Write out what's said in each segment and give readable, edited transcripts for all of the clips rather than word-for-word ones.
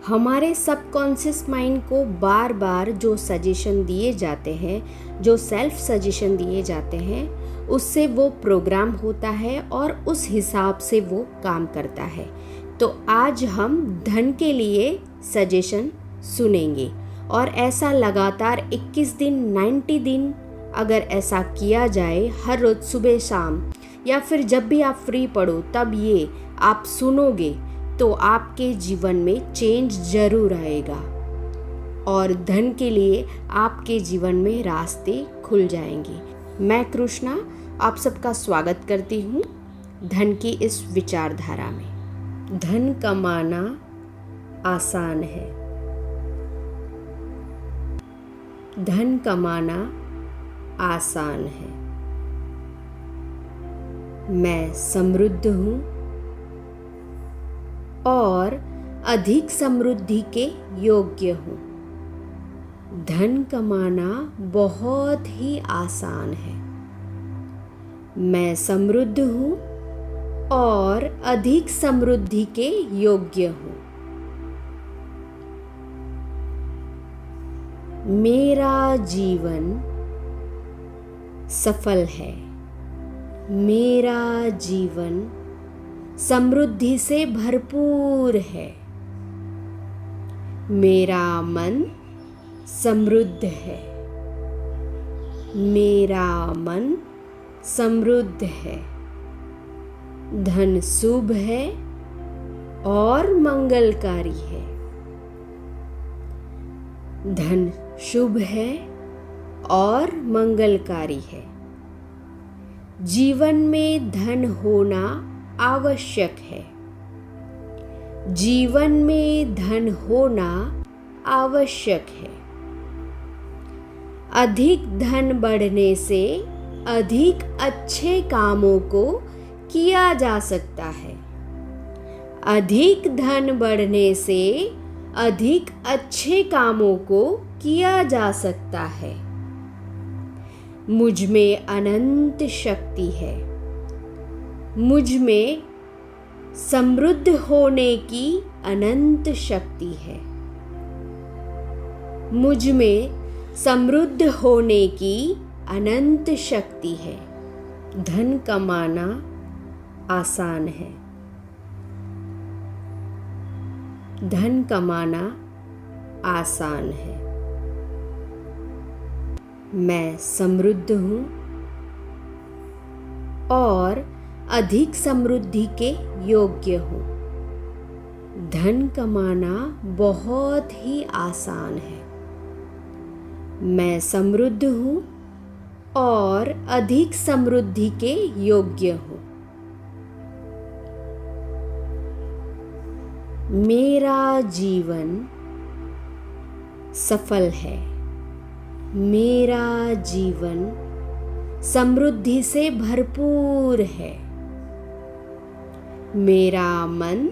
हमारे subconscious mind को बार बार जो सजेशन दिए जाते हैं, जो सेल्फ सजेशन दिए जाते हैं, उससे वो प्रोग्राम होता है और उस हिसाब से वो काम करता है। तो आज हम धन के लिए सजेशन सुनेंगे और ऐसा लगातार 21 दिन 90 दिन अगर ऐसा किया जाए, हर रोज़ सुबह शाम या फिर जब भी आप फ्री पड़ो तब ये आप सुनोगे तो आपके जीवन में चेंज ज़रूर आएगा और धन के लिए आपके जीवन में रास्ते खुल जाएंगे। मैं कृष्णा आप सबका स्वागत करती हूँ धन की इस विचारधारा में। धन कमाना आसान है। धन कमाना आसान है। मैं समृद्ध हूँ और अधिक समृद्धि के योग्य हूँ। धन कमाना बहुत ही आसान है। मैं समृद्ध हूँ और अधिक समृद्धि के योग्य हूँ। मेरा जीवन सफल है। मेरा जीवन समृद्धि से भरपूर है। मेरा मन समृद्ध है। मेरा मन समृद्ध है। धन शुभ है और मंगलकारी है। धन शुभ है और मंगलकारी है। जीवन में धन होना आवश्यक है। जीवन में धन होना आवश्यक है। अधिक धन बढ़ने से अधिक अच्छे कामों को किया जा सकता है। अधिक धन बढ़ने से अधिक अच्छे कामों को किया जा सकता है। मुझ में अनंत शक्ति है। मुझ में समृद्ध होने की अनंत शक्ति है। मुझ में समृद्ध होने की अनंत शक्ति है। धन कमाना आसान है। धन कमाना आसान है। मैं समृद्ध हूँ और अधिक समृद्धि के योग्य हूँ। धन कमाना बहुत ही आसान है। मैं समृद्ध हूँ और अधिक समृद्धि के योग्य हूँ। मेरा जीवन सफल है। मेरा जीवन समृद्धि से भरपूर है। मेरा मन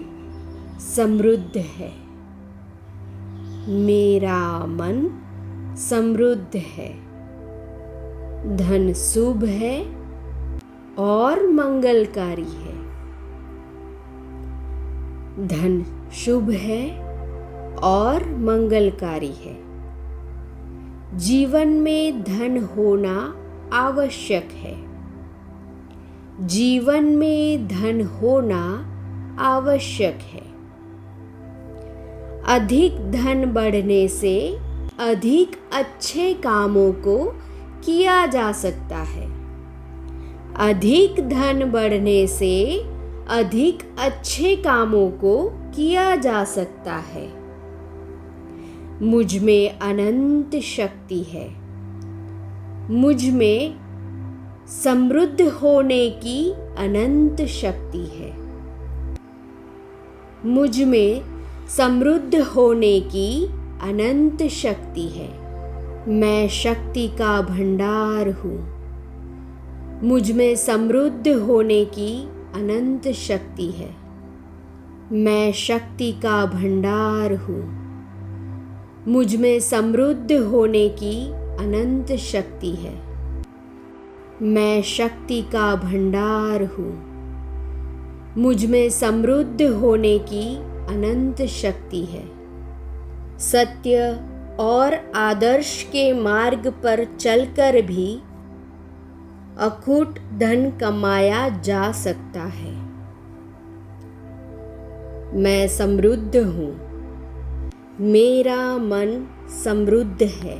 समृद्ध है। मेरा मन समृद्ध है। धन शुभ है और मंगलकारी है। धन शुभ है और मंगलकारी है। जीवन में धन होना आवश्यक है। जीवन में धन होना आवश्यक है। अधिक धन बढ़ने से अधिक अच्छे कामों को किया जा सकता है। अधिक धन बढ़ने से अधिक अच्छे कामों को किया जा सकता है। मुझ में अनंत शक्ति है। मुझ में समृद्ध होने की अनंत शक्ति है। मुझ में समृद्ध होने की अनंत शक्ति है। मैं शक्ति का भंडार हूँ। मुझ में समृद्ध होने की अनंत शक्ति है। मैं शक्ति का भंडार हूँ। मुझ में समृद्ध होने की अनंत शक्ति है। मैं शक्ति का भंडार हूँ। मुझ में समृद्ध होने की अनंत शक्ति है। सत्य और आदर्श के मार्ग पर चलकर भी अखूट धन कमाया जा सकता है। मैं समृद्ध हूँ। मेरा मन समृद्ध है।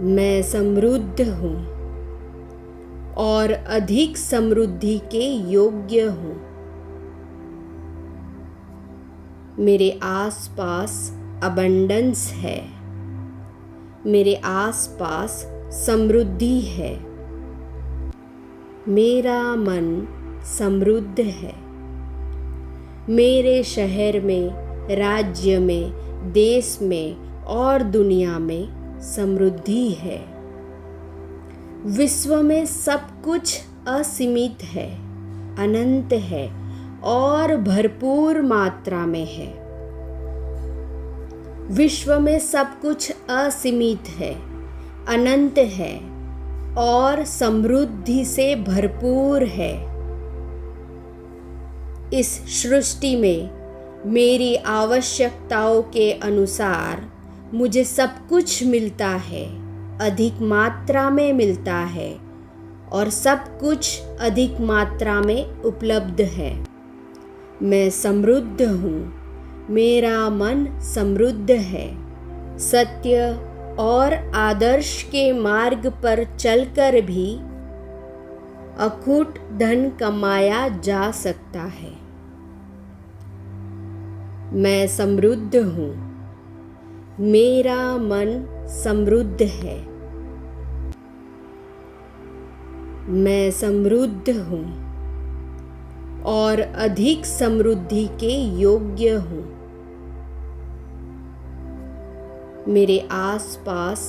मैं समृद्ध हूँ और अधिक समृद्धि के योग्य हूँ। मेरे आसपास अबंडेंस है। मेरे आसपास समृद्धि है। मेरा मन समृद्ध है। मेरे शहर में, राज्य में, देश में और दुनिया में समृद्धि है। विश्व में सब कुछ असीमित है, अनंत है और भरपूर मात्रा में है। विश्व में सब कुछ असीमित है, अनंत है और समृद्धि से भरपूर है। इस सृष्टि में मेरी आवश्यकताओं के अनुसार मुझे सब कुछ मिलता है, अधिक मात्रा में मिलता है और सब कुछ अधिक मात्रा में उपलब्ध है। मैं समृद्ध हूँ। मेरा मन समृद्ध है। सत्य और आदर्श के मार्ग पर चलकर भी अखूट धन कमाया जा सकता है। मैं समृद्ध हूँ। मेरा मन समृद्ध है। मैं समृद्ध हूँ और अधिक समृद्धि के योग्य हूँ। मेरे आसपास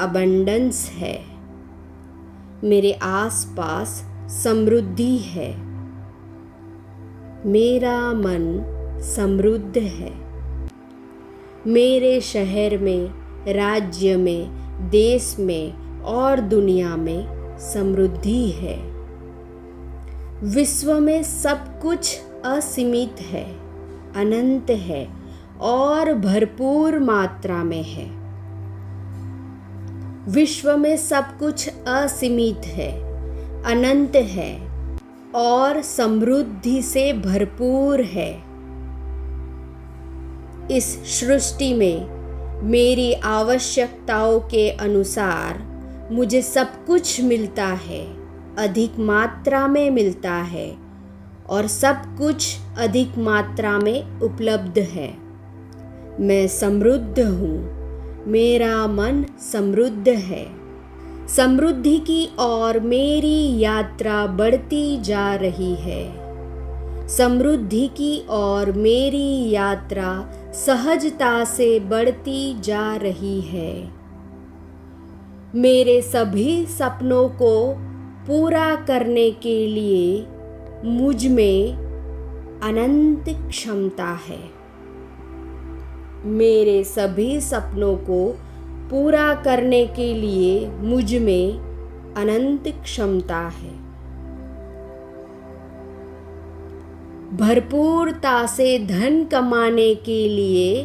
अबंडेंस है। मेरे आसपास समृद्धि है। मेरा मन समृद्ध है। मेरे शहर में, राज्य में, देश में और दुनिया में समृद्धि है। विश्व में सब कुछ असीमित है, अनंत है और भरपूर मात्रा में है। विश्व में सब कुछ असीमित है, अनंत है और समृद्धि से भरपूर है। इस सृष्टि में मेरी आवश्यकताओं के अनुसार मुझे सब कुछ मिलता है, अधिक मात्रा में मिलता है और सब कुछ अधिक मात्रा में उपलब्ध है। मैं समृद्ध हूँ। मेरा मन समृद्ध है। समृद्धि की ओर मेरी यात्रा बढ़ती जा रही है। समृद्धि की ओर मेरी यात्रा सहजता से बढ़ती जा रही है। मेरे सभी सपनों को पूरा करने के लिए मुझ में अनंत क्षमता है। मेरे सभी सपनों को पूरा करने के लिए मुझ में अनंत क्षमता है। भरपूरता से धन कमाने के लिए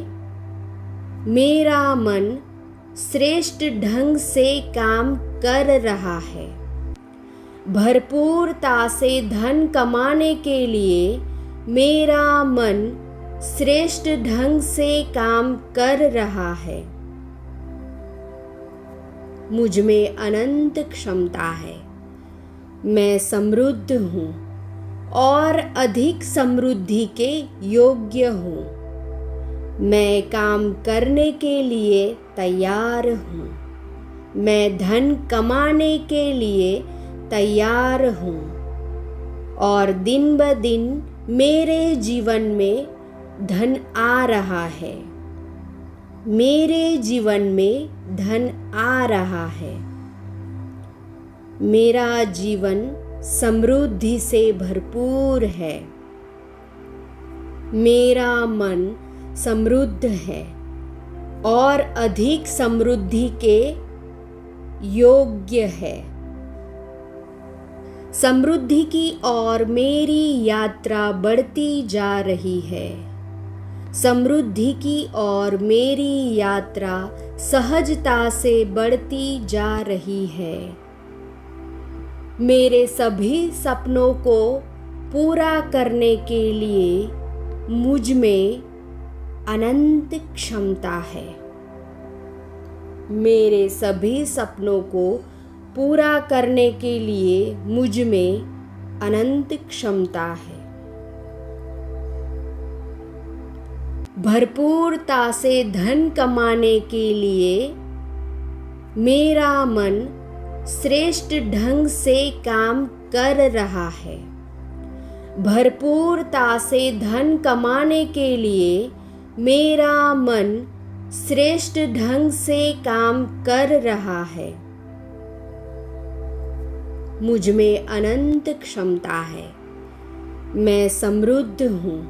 मेरा मन श्रेष्ठ ढंग से काम कर रहा है। भरपूरता से धन कमाने के लिए मेरा मन श्रेष्ठ ढंग से काम कर रहा है। मुझ में अनंत क्षमता है। मैं समृद्ध हूँ और अधिक समृद्धि के योग्य हूँ। मैं काम करने के लिए तैयार हूँ। मैं धन कमाने के लिए तैयार हूँ और दिन ब दिन मेरे जीवन में धन आ रहा है। मेरे जीवन में धन आ रहा है। मेरा जीवन समृद्धि से भरपूर है। मेरा मन समृद्ध है और अधिक समृद्धि के योग्य है। समृद्धि की ओर मेरी यात्रा बढ़ती जा रही है। समृद्धि की ओर मेरी यात्रा सहजता से बढ़ती जा रही है। मेरे सभी सपनों को पूरा करने के लिए मुझ में अनंत क्षमता है। मेरे सभी सपनों को पूरा करने के लिए मुझ में अनंत क्षमता है। भरपूरता से धन कमाने के लिए मेरा मन श्रेष्ठ ढंग से काम कर रहा है। भरपूरता से धन कमाने के लिए मेरा मन श्रेष्ठ ढंग से काम कर रहा है। मुझ में अनंत क्षमता है। मैं समृद्ध हूँ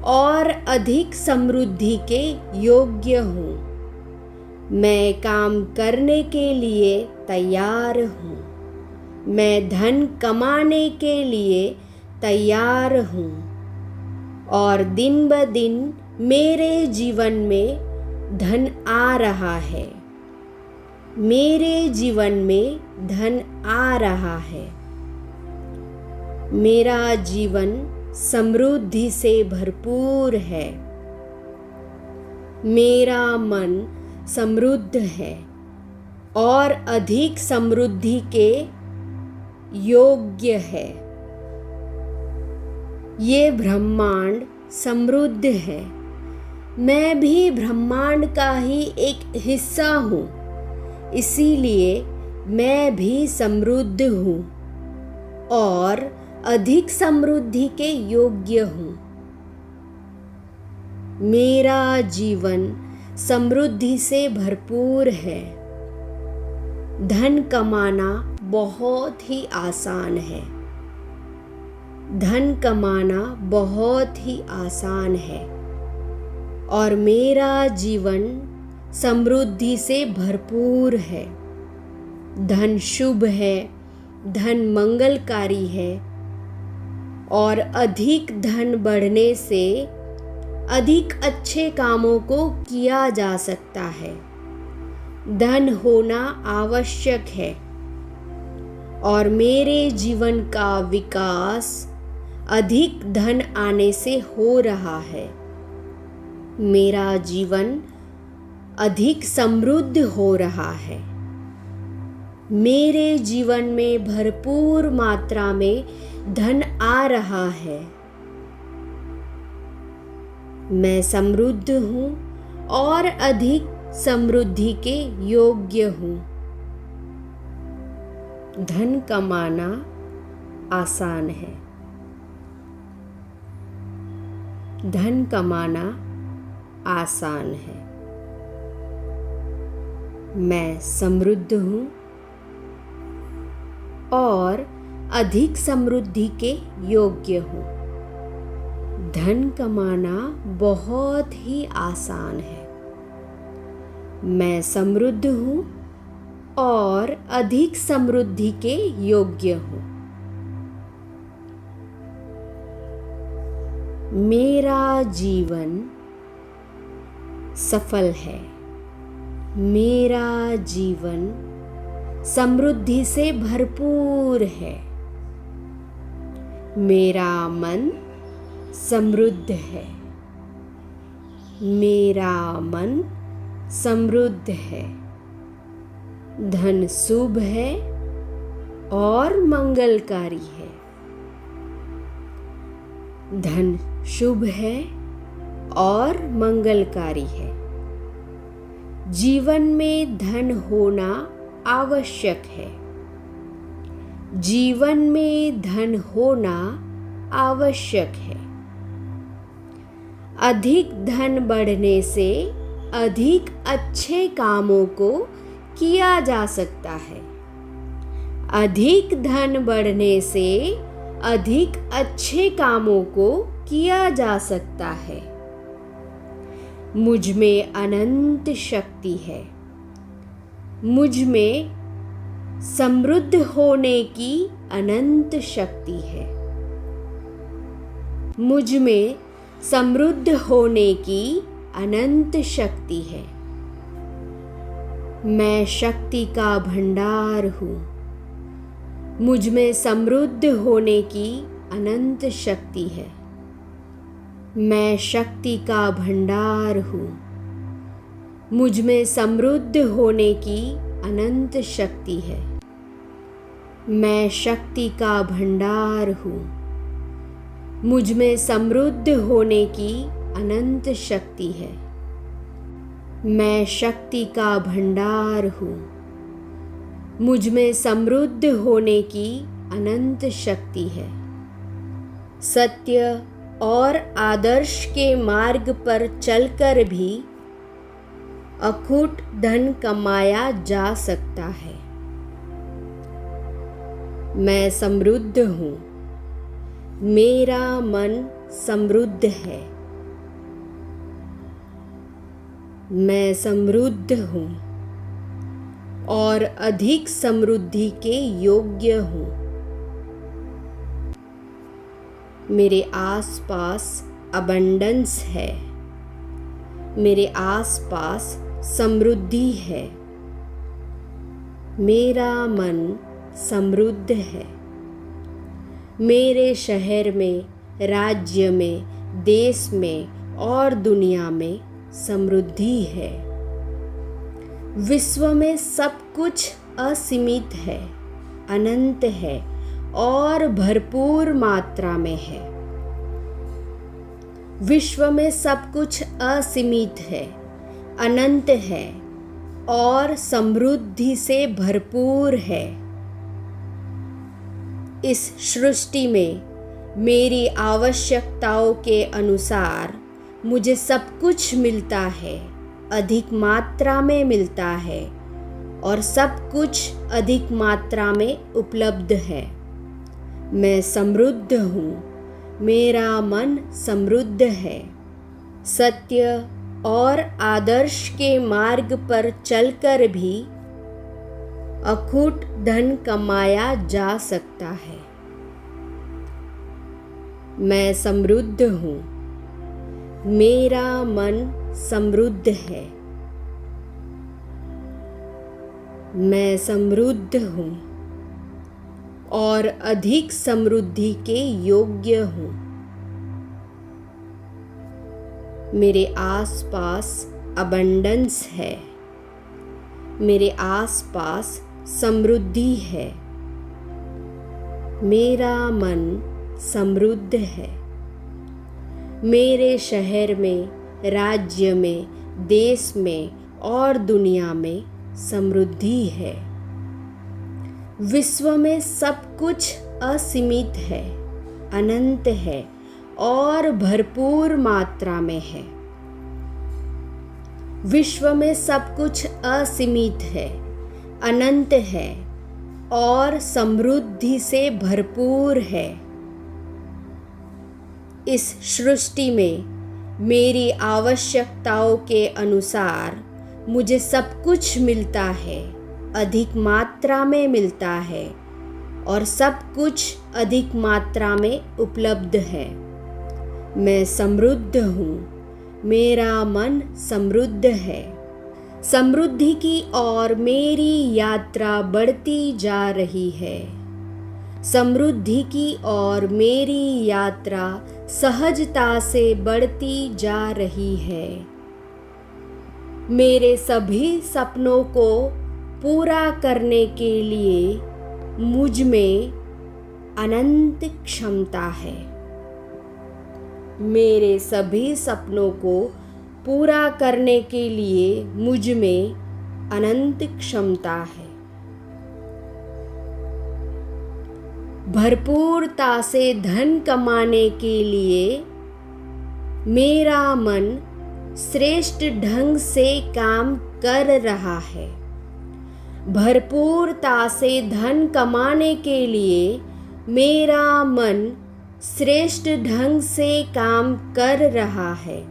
और अधिक समृद्धि के योग्य हूँ। मैं काम करने के लिए तैयार हूँ। मैं धन कमाने के लिए तैयार हूँ और दिन ब दिन मेरे जीवन में धन आ रहा है। मेरे जीवन में धन आ रहा है। मेरा जीवन समृद्धि से भरपूर है। मेरा मन समृद्ध है और अधिक समृद्धि के योग्य है। ये ब्रह्मांड समृद्ध है। मैं भी ब्रह्मांड का ही एक हिस्सा हूँ, इसीलिए मैं भी समृद्ध हूँ और अधिक समृद्धि के योग्य हूँ। मेरा जीवन समृद्धि से भरपूर है। धन कमाना बहुत ही आसान है। धन कमाना बहुत ही आसान है और मेरा जीवन समृद्धि से भरपूर है। धन शुभ है, धन मंगलकारी है और अधिक धन बढ़ने से अधिक अच्छे कामों को किया जा सकता है। धन होना आवश्यक है और मेरे जीवन का विकास अधिक धन आने से हो रहा है। मेरा जीवन अधिक समृद्ध हो रहा है। मेरे जीवन में भरपूर मात्रा में धन आ रहा है। मैं समृद्ध हूँ और अधिक समृद्धि के योग्य हूँ। धन कमाना आसान है। धन कमाना आसान है। मैं समृद्ध हूँ और अधिक समृद्धि के योग्य हूँ। धन कमाना बहुत ही आसान है। मैं समृद्ध हूँ और अधिक समृद्धि के योग्य हूँ। मेरा जीवन सफल है। मेरा जीवन समृद्धि से भरपूर है। मेरा मन समृद्ध है। मेरा मन समृद्ध है। धन शुभ है और मंगलकारी है। धन शुभ है और मंगलकारी है। जीवन में धन होना आवश्यक है। जीवन में धन होना आवश्यक है। अधिक धन बढ़ने से अधिक अच्छे कामों को किया जा सकता है। अधिक धन बढ़ने से अधिक अच्छे कामों को किया जा सकता है। मुझ में अनंत शक्ति है। मुझ में समृद्ध होने की अनंत शक्ति है। मुझ में समृद्ध होने की अनंत शक्ति है। मैं शक्ति का भंडार हूँ। मुझ में समृद्ध होने की अनंत शक्ति है। मैं शक्ति का भंडार हूँ। मुझ में समृद्ध होने की अनंत शक्ति है। मैं शक्ति का भंडार हूँ। मुझ में समृद्ध होने की अनंत शक्ति है। मैं शक्ति का भंडार हूँ। मुझ में समृद्ध होने की अनंत शक्ति है। सत्य और आदर्श के मार्ग पर चलकर भी अखूट धन कमाया जा सकता है। मैं समृद्ध हूँ। मेरा मन समृद्ध है। मैं समृद्ध हूँ और अधिक समृद्धि के योग्य हूँ। मेरे आसपास अबंडेंस है। मेरे आसपास समृद्धि है। मेरा मन समृद्ध है। मेरे शहर में, राज्य में, देश में और दुनिया में समृद्धि है। विश्व में सब कुछ असीमित है, अनंत है और भरपूर मात्रा में है। विश्व में सब कुछ असीमित है, अनंत है और समृद्धि से भरपूर है। इस सृष्टि में मेरी आवश्यकताओं के अनुसार मुझे सब कुछ मिलता है, अधिक मात्रा में मिलता है और सब कुछ अधिक मात्रा में उपलब्ध है। मैं समृद्ध हूँ। मेरा मन समृद्ध है। सत्य और आदर्श के मार्ग पर चलकर भी अखूट धन कमाया जा सकता है। मैं समृद्ध हूँ। मेरा मन समृद्ध है। मैं समृद्ध हूँ और अधिक समृद्धि के योग्य हूँ। मेरे आसपास अबंडेंस है। मेरे आसपास समृद्धि है। मेरा मन समृद्ध है। मेरे शहर में, राज्य में, देश में और दुनिया में समृद्धि है। विश्व में सब कुछ असीमित है, अनंत है और भरपूर मात्रा में है। विश्व में सब कुछ असीमित है, अनंत है और समृद्धि से भरपूर है। इस सृष्टि में मेरी आवश्यकताओं के अनुसार मुझे सब कुछ मिलता है, अधिक मात्रा में मिलता है और सब कुछ अधिक मात्रा में उपलब्ध है। मैं समृद्ध हूँ। मेरा मन समृद्ध है। समृद्धि की ओर मेरी यात्रा बढ़ती जा रही है। समृद्धि की ओर मेरी यात्रा सहजता से बढ़ती जा रही है। मेरे सभी सपनों को पूरा करने के लिए मुझ में अनंत क्षमता है। मेरे सभी सपनों को पूरा करने के लिए मुझ में अनंत क्षमता है। भरपूरता से धन कमाने के लिए मेरा मन श्रेष्ठ ढंग से काम कर रहा है। भरपूरता से धन कमाने के लिए मेरा मन श्रेष्ठ ढंग से काम कर रहा है।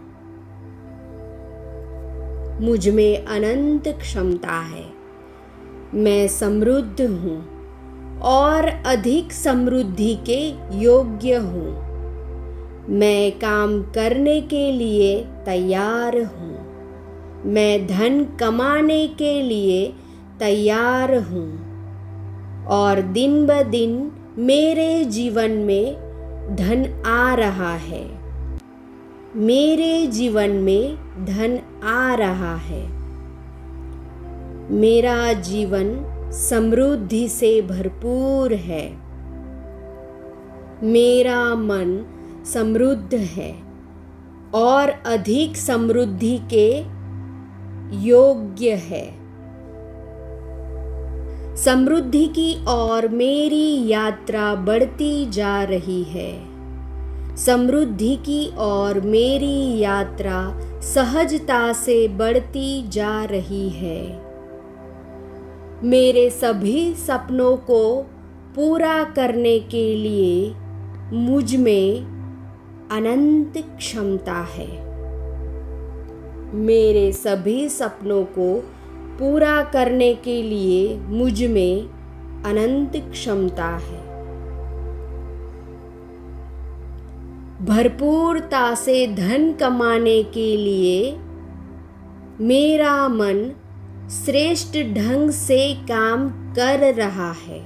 मुझ में अनंत क्षमता है। मैं समृद्ध हूँ और अधिक समृद्धि के योग्य हूँ। मैं काम करने के लिए तैयार हूँ। मैं धन कमाने के लिए तैयार हूँ और दिन ब दिन मेरे जीवन में धन आ रहा है। मेरे जीवन में धन आ रहा है। मेरा जीवन समृद्धि से भरपूर है। मेरा मन समृद्ध है और अधिक समृद्धि के योग्य है। समृद्धि की ओर मेरी यात्रा बढ़ती जा रही है। समृद्धि की ओर मेरी यात्रा सहजता से बढ़ती जा रही है। मेरे सभी सपनों को पूरा करने के लिए मुझ में अनंत क्षमता है। मेरे सभी सपनों को पूरा करने के लिए मुझ में अनंत क्षमता है। भरपूरता से धन कमाने के लिए मेरा मन श्रेष्ठ ढंग से काम कर रहा है।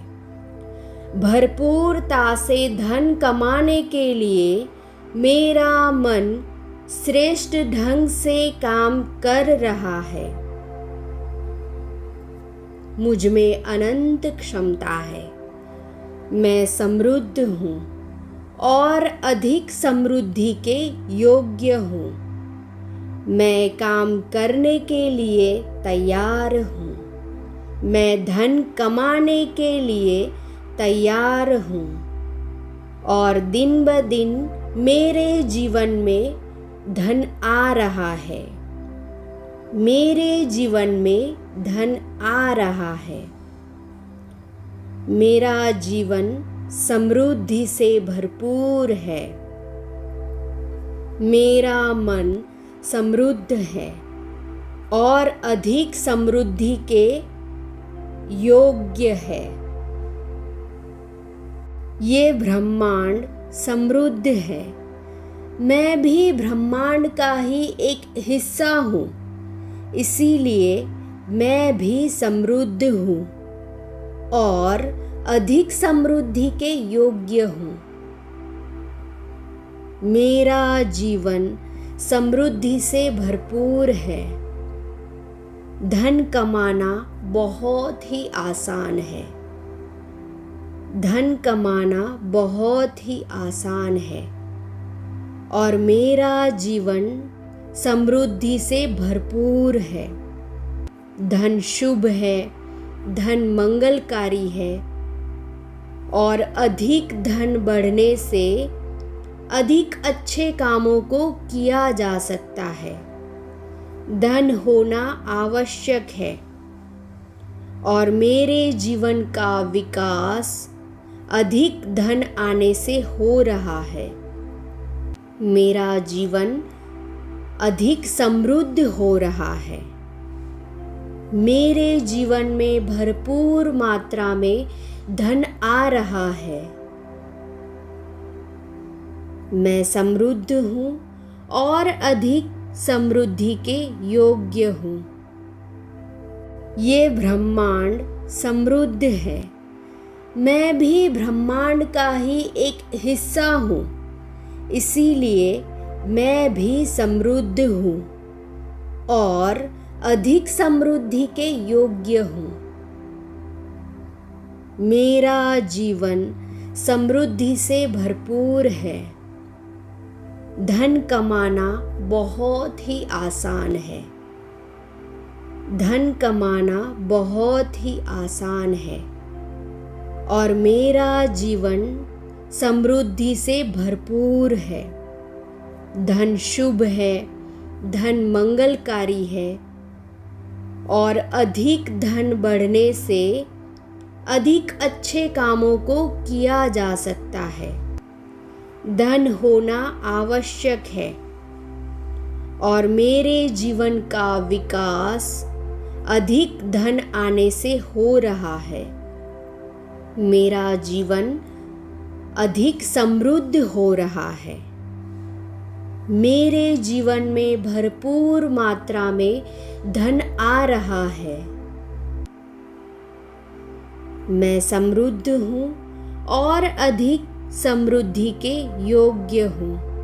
भरपूरता से धन कमाने के लिए मेरा मन श्रेष्ठ ढंग से काम कर रहा है। मुझ में अनंत क्षमता है। मैं समृद्ध हूँ और अधिक समृद्धि के योग्य हूँ। मैं काम करने के लिए तैयार हूँ। मैं धन कमाने के लिए तैयार हूँ और दिन ब दिन मेरे जीवन में धन आ रहा है। मेरे जीवन में धन आ रहा है। मेरा जीवन समृद्धि से भरपूर है। मेरा मन समृद्ध है और अधिक समृद्धि के योग्य है। ये ब्रह्मांड समृद्ध है। मैं भी ब्रह्मांड का ही एक हिस्सा हूँ, इसीलिए मैं भी समृद्ध हूँ और अधिक समृद्धि के योग्य हूँ। मेरा जीवन समृद्धि से भरपूर है। धन कमाना बहुत ही आसान है। धन कमाना बहुत ही आसान है और मेरा जीवन समृद्धि से भरपूर है। धन शुभ है, धन मंगलकारी है और अधिक धन बढ़ने से अधिक अच्छे कामों को किया जा सकता है। धन होना आवश्यक है और मेरे जीवन का विकास अधिक धन आने से हो रहा है। मेरा जीवन अधिक समृद्ध हो रहा है। मेरे जीवन में भरपूर मात्रा में धन आ रहा है। मैं समृद्ध हूँ और अधिक समृद्धि के योग्य हूँ। ये ब्रह्मांड समृद्ध है। मैं भी ब्रह्मांड का ही एक हिस्सा हूँ, इसीलिए मैं भी समृद्ध हूँ और अधिक समृद्धि के योग्य हूँ। मेरा जीवन समृद्धि से भरपूर है। धन कमाना बहुत ही आसान है। धन कमाना बहुत ही आसान है और मेरा जीवन समृद्धि से भरपूर है। धन शुभ है, धन मंगलकारी है और अधिक धन बढ़ने से अधिक अच्छे कामों को किया जा सकता है। धन होना आवश्यक है और मेरे जीवन का विकास अधिक धन आने से हो रहा है। मेरा जीवन अधिक समृद्ध हो रहा है। मेरे जीवन में भरपूर मात्रा में धन आ रहा है। मैं समृद्ध हूँ और अधिक समृद्धि के योग्य हूँ।